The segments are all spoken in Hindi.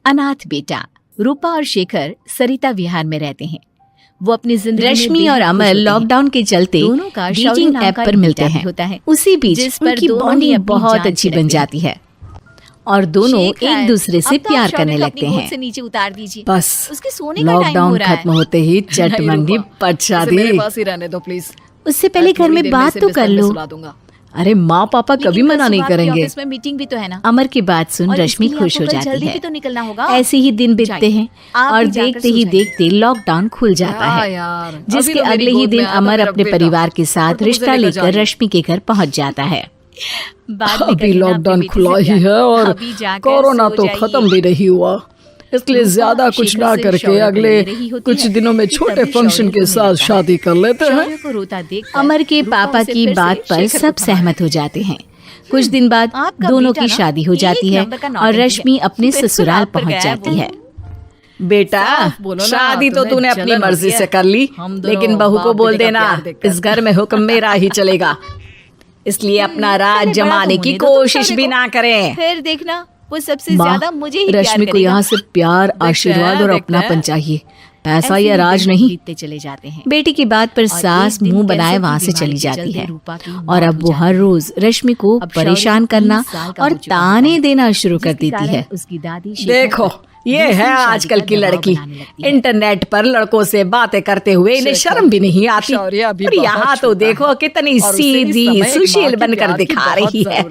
अनाथ बेटा। रूपा और शेखर सरिता विहार में रहते हैं। वो अपनी जिंदगी रश्मि और अमर लॉकडाउन के चलते दोनों का डेटिंग ऐप पर मिलते हैं। होता है। उसी बीच जिस पर उनकी दोनों ही बॉन्डिंग अपनी बहुत जान अच्छी से बन लगते जाती है और दोनों एक दूसरे से प्यार करने लगते हैं। से नीचे उतार दीजिए। बस उसके सोने का टाइम हो लॉकडाउन रहा है। खत्म होते ही चट मंडी पट शादी। मेरे पास ही रहने दो प्लीज। उससे पहले घर में बात तो कर लो। अरे माँ पापा कभी मना नहीं करेंगे। ऑफिस में मीटिंग भी तो है ना। अमर की बात सुन और रश्मि इसके लिए खुश हो आपको कल जाती जल्दी है। भी तो निकलना होगा। ऐसे ही दिन बीतते हैं आप और भी जाकर देखते ही सो जाइए। देखते लॉकडाउन खुल जाता है, यार, जिसके अगले ही दिन अमर अपने परिवार के साथ रिश्ता लेकर रश्मि के घर पहुंच जाता है। अभी लॉकडाउन खुला ही है और कोरोना तो खत्म भी नहीं हुआ, इसलिए ज्यादा कुछ ना करके अगले कुछ दिनों में छोटे फंक्शन के साथ शादी कर लेते हैं। अमर के पापा की बात पर सब सहमत हो जाते हैं। कुछ दिन बाद दोनों की शादी हो जाती है और रश्मि अपने ससुराल पहुंच जाती है। बेटा, शादी तो तूने अपनी मर्जी से कर ली, लेकिन बहू को बोल देना इस घर में हुक्म मेरा ही चलेगा, इसलिए अपना राज जमाने की कोशिश भी ना करें। फिर देखना वो सबसे ज्यादा मुझे ही रश्मि को यहाँ से प्यार, आशीर्वाद और अपनापन चाहिए, पैसा या राज नहीं। चले जाते हैं। बेटी की बात पर सास मुंह बनाए वहाँ से चली जाती है और अब वो हर रोज रश्मि को परेशान करना और ताने देना शुरू कर देती है। उसकी दादी देखो, ये है आजकल की लड़की, इंटरनेट पर लड़कों से बातें करते हुए इन्हें शर्म भी नहीं आती। और यहाँ तो देखो कितनी सीधी सुशील बनकर दिखा रही है।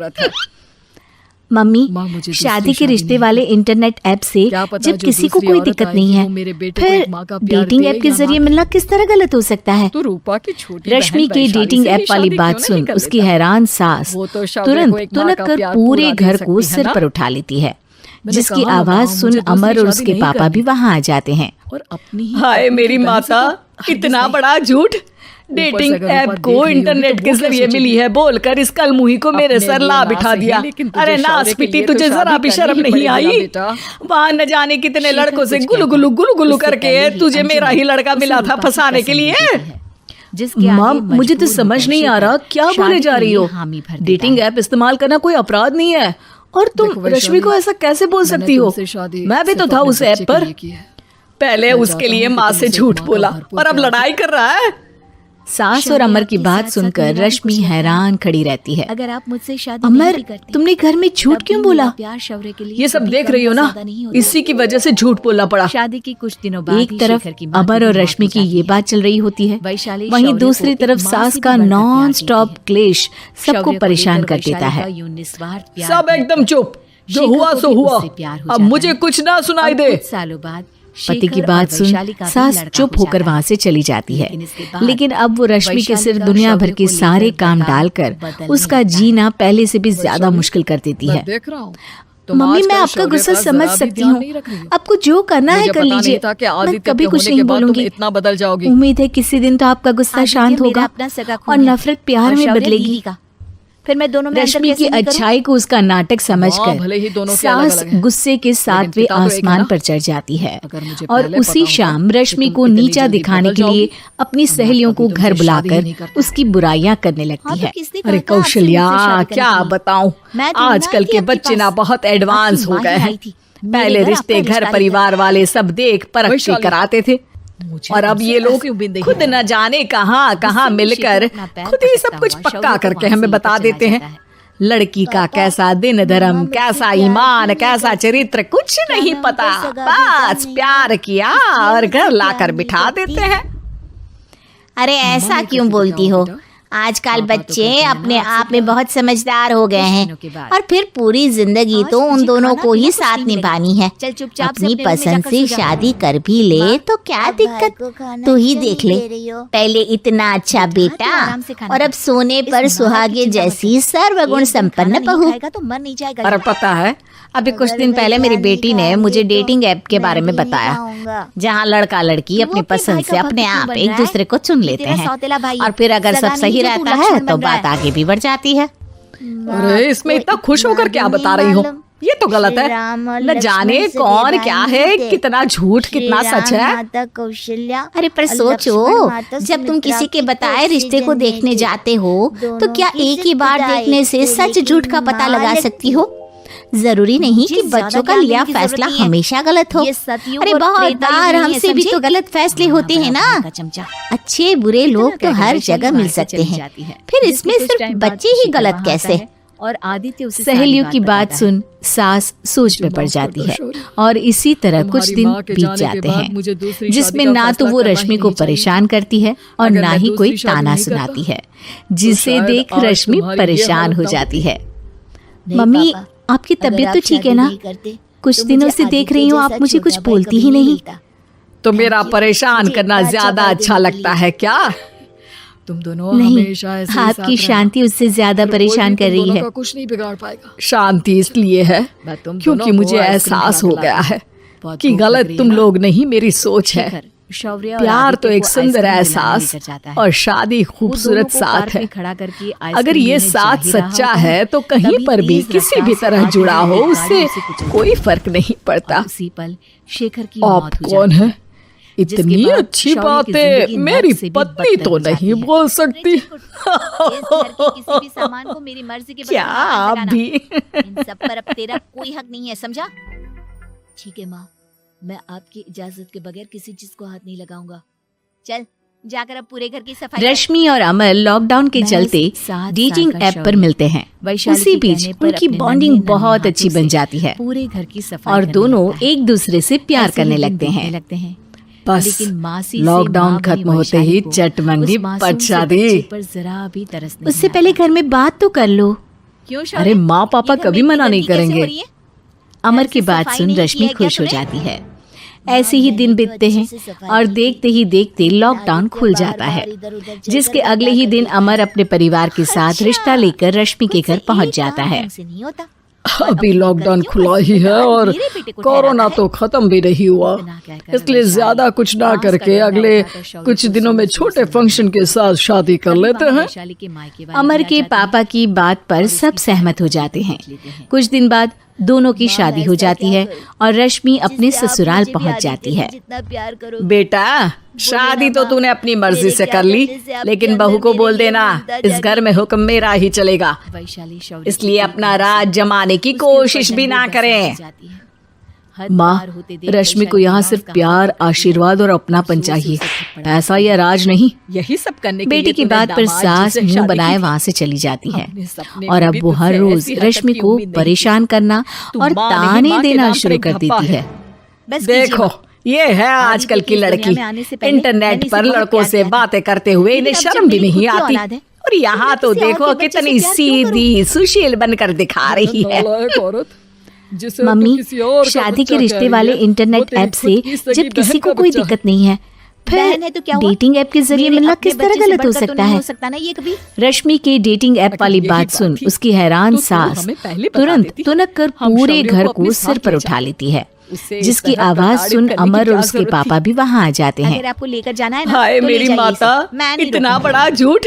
मम्मी, शादी के रिश्ते वाले इंटरनेट ऐप से जब किसी को कोई दिक्कत नहीं है, फिर डेटिंग ऐप के जरिए मिलना किस तरह गलत हो सकता है? रश्मि की डेटिंग ऐप वाली बात सुन उसकी हैरान सास तुरंत तुनक कर पूरे घर को सिर पर उठा लेती है, जिसकी आवाज सुन अमर और उसके पापा भी वहाँ आ जाते हैं। हाय मेरी माता, इतना बड़ा झूठ! डेटिंग ऐप को इंटरनेट के जरिए मिली है बोलकर इस कलमुही को मेरे सर ला बिठा दिया। अरे नासपीटी, तुझे जरा भी शर्म नहीं आई? वहाँ न जाने कितने लड़कों से गुलु गुलु करके तुझे मेरा ही लड़का मिला था फंसाने के लिए। माँ, मुझे तो समझ नहीं आ रहा क्या बोले जा रही हो। डेटिंग ऐप इस्तेमाल करना कोई अपराध नहीं है और तुम रश्मि को ऐसा कैसे बोल सकती हो? मैं भी तो था उस ऐप पर। पहले उसके लिए माँ से झूठ बोला और अब लड़ाई कर रहा है। सास और अमर की बात सुनकर रश्मि हैरान खड़ी रहती है। अगर आप मुझसे शादी अमर, नहीं करते, तुमने घर में झूठ क्यों बोला? प्यार शौर्य के लिए ये सब देख रही हो ना, इसी की वजह से झूठ बोलना पड़ा। शादी की कुछ दिनों बाद एक तरफ अमर और रश्मि की ये बात चल रही होती है, वैशाली वहीं शौर्य दूसरी को तरफ एक माँ सास से का भी बढ़कर नॉन प्यार स्टॉप करती है। क्लेश सबको शौर्य को परेशान लेकर कर देता वैशाली है। का यूं निस्वार्थ प्यार सब एकदम चुप, जो शेखर हुआ को सो भी हुआ, उससे प्यार हो अब जाता मुझे है। कुछ ना सुनाई और दे। कुछ सालों बाद पति की शेखर बात और सुन वैशाली का भी सास लड़का चुप हो होकर जाता वहाँ से चली जाती है, लेकिन इसके बाद लेकिन अब वो रश्मि के सिर वैशाली का दुनिया भर शौर्य के को लेकर सारे काम बता डालकर बदलने उसका लगता है। जीना पहले से भी ज्यादा मुश्किल कर देती है। देख रहा हूँ मम्मी, मैं आपका गुस्सा समझ सकती हूँ, आपको जो करना है कर लीजिए, मैं कभी कुछ नहीं बोलूंगी। इतना बदल जाओगी। उम्मीद है किसी दिन तो आपका गुस्सा शांत होगा अपना सगा और खून है। नफरत प्यार और में शौर्य बदलेगी। दीदी का। फिर मैं दोनों में अंतर रश्मि कैसे की नहीं करूं? अच्छाई को उसका नाटक समझकर भले ही दोनों के अलग सास अलग हैं, गुस्से के सातवें पिता तो एक है आसमान ना। पर चढ़ जाती है अगर मुझे और पहले उसी पता होता शाम कि रश्मि तुम को इतनी नीचा जल्दी दिखाने बदल के लिए जाओगी, अपनी सहेलियों को कभी घर तुमसे शादी बुलाकर नहीं करता। उसकी बुराइयां करने लगती हाँ, है। तो किसने अरे कहा था आपसे कौशल्या, मुझसे शादी करने क्या के लिए? बताऊं, मैं तो आजकल ना के थी आपके बच्चे ना पास। बहुत एडवांस आपकी हो माँ गए ही हैं। आई थी। पहले मेरे घर रिश्ते आपका घर रिश्ता परिवार वाले सब देख परख के वैशाली, कराते थे और अब ये लोग खुद न जाने कहाँ कहाँ मिलकर खुद ही सब कुछ पक्का करके हमें बता देते हैं। लड़की का कैसा दिन धर्म, कैसा ईमान, कैसा चरित्र कुछ नहीं पता, बस प्यार किया और घर लाकर बिठा देते हैं। अरे ऐसा क्यों बोलती हो? आजकल बच्चे अपने आप में बहुत समझदार हो गए हैं और फिर पूरी जिंदगी तो उन दोनों को ही साथ निभानी है। चल चुपचाप अपनी पसंद से शादी कर भी ले तो क्या दिक्कत, तू ही देख ले। पहले इतना अच्छा बेटा और अब सोने पर सुहागे जैसी सर्वगुण संपन्न बहू। तो मर नहीं जाएगा। और पता है, अभी कुछ दिन पहले मेरी बेटी ने मुझे डेटिंग ऐप के बारे में बताया, जहाँ लड़का लड़की अपनी पसंद से अपने आप एक दूसरे को चुन लेते हैं और फिर अगर सब सही रहता है तो बात आगे भी बढ़ जाती है। अरे इसमें इतना खुश होकर क्या बता रही हो? ये तो गलत है। न जाने कौन क्या है, कितना झूठ कितना सच है। माता कौशल्या। अरे पर सोचो, जब तुम किसी के बताए रिश्ते को देखने जाते हो तो क्या एक ही बार देखने से सच झूठ का पता लगा सकती हो? जरूरी नहीं कि बच्चों का लिया फैसला हमेशा गलत हो। अरे बहुत बार हमसे भी तो गलत फैसले होते हैं ना। अच्छे बुरे लोग तो हर जगह मिल सकते हैं, फिर इसमें सिर्फ बच्चे ही गलत कैसे? और आदित्य सहेलियों की बात सुन सास सोच में पड़ जाती है और इसी तरह कुछ दिन बीत जाते हैं जिसमें ना तो वो रश्मि को परेशान करती है और ना ही कोई ताना सुनाती है, जिसे देख रश्मि परेशान हो जाती है। मम्मी, आपकी तबीयत तो ठीक है ना? कुछ दिनों से देख रही हूँ आप मुझे कुछ बोलती ही नहीं। तो मेरा परेशान करना ज्यादा अच्छा लगता है क्या? तुम दोनों नहीं, हमेशा ऐसे ही आपकी साथ शांति उससे ज्यादा परेशान कर रही है। कुछ नहीं बिगाड़ पाएगा। शांति इसलिए है क्योंकि मुझे एहसास हो गया है कि गलत तुम लोग नहीं, मेरी सोच है। प्यार तो एक सुंदर एहसास और शादी खूबसूरत साथ है। अगर ये साथ सच्चा है तो कहीं पर भी किसी भी तरह जुड़ा हो उससे कोई फर्क नहीं पड़ता। उसी पल शेखर की आप मौत हो कौन जाती है? इतनी अच्छी बातें मेरी पत्नी तो नहीं बोल सकती। क्या आप भी? इन सब पर अब तेरा कोई हक नहीं है, समझा? ठीक है माँ, मैं आपकी इजाजत के बगैर किसी चीज को हाथ नहीं लगाऊंगा। चल जाकर अब पूरे घर की सफाई। रश्मि और अमर लॉकडाउन के चलते डेटिंग ऐप पर मिलते हैं। उसी बीच उनकी बॉन्डिंग बहुत अच्छी बन जाती है पूरे घर की सफाई और करने दोनों लगता है। एक दूसरे से प्यार ऐसे ही करने दिन लगते बीतने हैं। बस लेकिन मासी से लॉकडाउन माँ बनी खत्म होते वैशाली ही को चटमंगी उस मासूम पट से शादी। बच्चे पर जरा भी तरस नहीं उससे आता। पहले घर में बात तो कर लो। क्यों अरे माँ पापा कभी मना नहीं करेंगे। अमर की बात सुन रश्मि खुश हो जाती है। ऐसे ही दिन बीतते हैं और देखते ही देखते लॉकडाउन खुल जाता है, जिसके अगले ही दिन अमर अपने परिवार के साथ रिश्ता लेकर रश्मि के घर पहुंच जाता है। अभी लॉकडाउन खुला ही है और कोरोना तो खत्म भी नहीं हुआ, इसलिए ज्यादा कुछ ना करके अगले कुछ दिनों में छोटे फंक्शन के साथ शादी कर लेते हैं। अमर के पापा की बात पर सब सहमत हो जाते हैं। कुछ दिन बाद दोनों की शादी हो जाती है और रश्मि अपने ससुराल पहुंच जाती है। बेटा, शादी तो तूने अपनी मर्जी से कर ली, लेकिन बहू को बोल देना इस घर में हुक्म मेरा ही चलेगा, इसलिए अपना राज जमाने की कोशिश भी ना करें। माँ, रश्मि को यहाँ सिर्फ प्यार, आशीर्वाद और अपनापन चाहिए, पैसा या राज नहीं। यही सब करने बेटी की बात पर सास मुंह बनाए वहाँ से चली जाती है और अब वो हर रोज रश्मि को परेशान करना और ताने देना शुरू कर देती है। देखो, ये है आजकल की लड़की, इंटरनेट पर लड़कों से बातें करते हुए इन्हें शर्म भी नहीं आती, और यहाँ तो देखो कितनी सीधी सुशील बनकर दिखा रही है। मम्मी, शादी के रिश्ते वाले इंटरनेट ऐप से जब किसी को कोई दिक्कत नहीं है, फिर डेटिंग ऐप के जरिए मिलना किस तरह गलत हो सकता है? रश्मि के डेटिंग ऐप वाली बात सुन उसकी हैरान सास तुरंत तुनक कर पूरे घर को सिर पर उठा लेती है, जिसकी आवाज सुन अमर और उसके पापा भी वहाँ आ जाते हैं। अगर आपको लेकर जाना है ना, हाय तो ले मेरी जाइए माता, इसे। मैं नहीं इतना रोकूंगी। बड़ा झूठ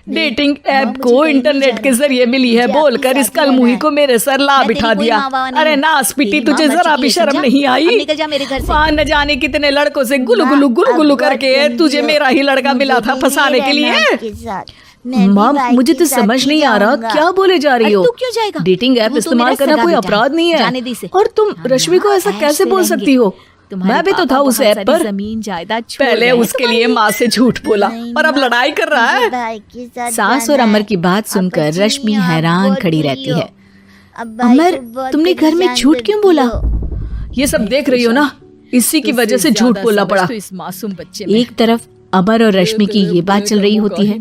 डेटिंग ऐप को इंटरनेट के जरिए मिली है बोलकर इस कलमुही को मेरे सर ला बिठा दिया। अरे नास पिटी, तुझे जरा भी शर्म नहीं आई? निकल जा मेरे घर से। वहाँ न जाने कितने लड़कों से गुलगुलू गुलगुलू करके तुझे मेरा ही लड़का मिला था फंसाने के लिए। माँ, मुझे तो समझ नहीं आ रहा क्या बोले जा रही हो। तू क्यों जाएगा? डेटिंग ऐप तू तो इस्तेमाल मेरा करना सगा कोई बेटा अपराध नहीं जाने दी है, इसे। और तुम रश्मि को ऐसा कैसे बोल सकती हो? मैं भी तो था उस ऐप पर। जमीन जायदाद पहले उसके लिए माँ से झूठ बोला और अब लड़ाई कर रहा है। सास और अमर की बात सुनकर रश्मि हैरान खड़ी रहती है। अमर, तुमने घर में झूठ क्यों बोला? ये सब देख रही हो ना, इसी की वजह से झूठ बोलना पड़ा। इस मासूम बच्चे एक तरफ अमर और रश्मि की ये बात चल रही होती है,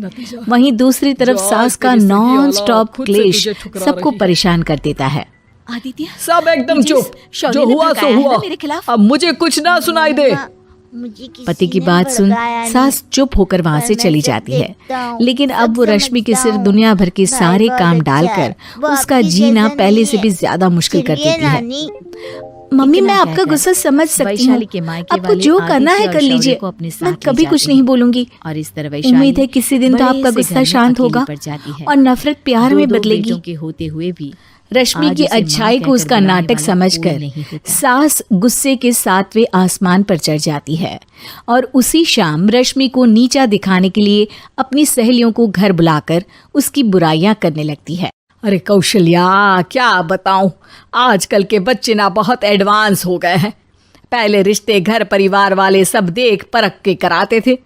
वहीं दूसरी तरफ सास का नॉन स्टॉप क्लेश सबको परेशान कर देता है। आदित्य, सब एकदम चुप, जो हुआ सो हुआ, अब मुझे कुछ ना सुनाई दे। पति की बात सुन सास चुप होकर वहाँ से चली जाती है, लेकिन अब वो रश्मि के सिर दुनिया भर के सारे काम डालकर उसका जीना पहले से भी ज्यादा मुश्किल कर देती है। मम्मी, मैं आपका गुस्सा समझ सकती हूँ, आपको जो करना है कर लीजिए, मैं कभी कुछ नहीं बोलूंगी। और इस तरह उम्मीद है किसी दिन तो आपका गुस्सा शांत होगा और नफरत प्यार में बदलेगी। के होते हुए भी रश्मि की अच्छाई को उसका नाटक समझकर सास गुस्से के 7वें आसमान पर चढ़ जाती है और उसी शाम रश्मि को नीचा दिखाने के लिए अपनी सहेलियों को घर बुलाकर उसकी बुराइयां करने लगती है अरे कौशल्या, क्या बताऊं, आजकल के बच्चे ना बहुत एडवांस हो गए हैं। पहले रिश्ते घर परिवार वाले सब देख परख के कराते थे,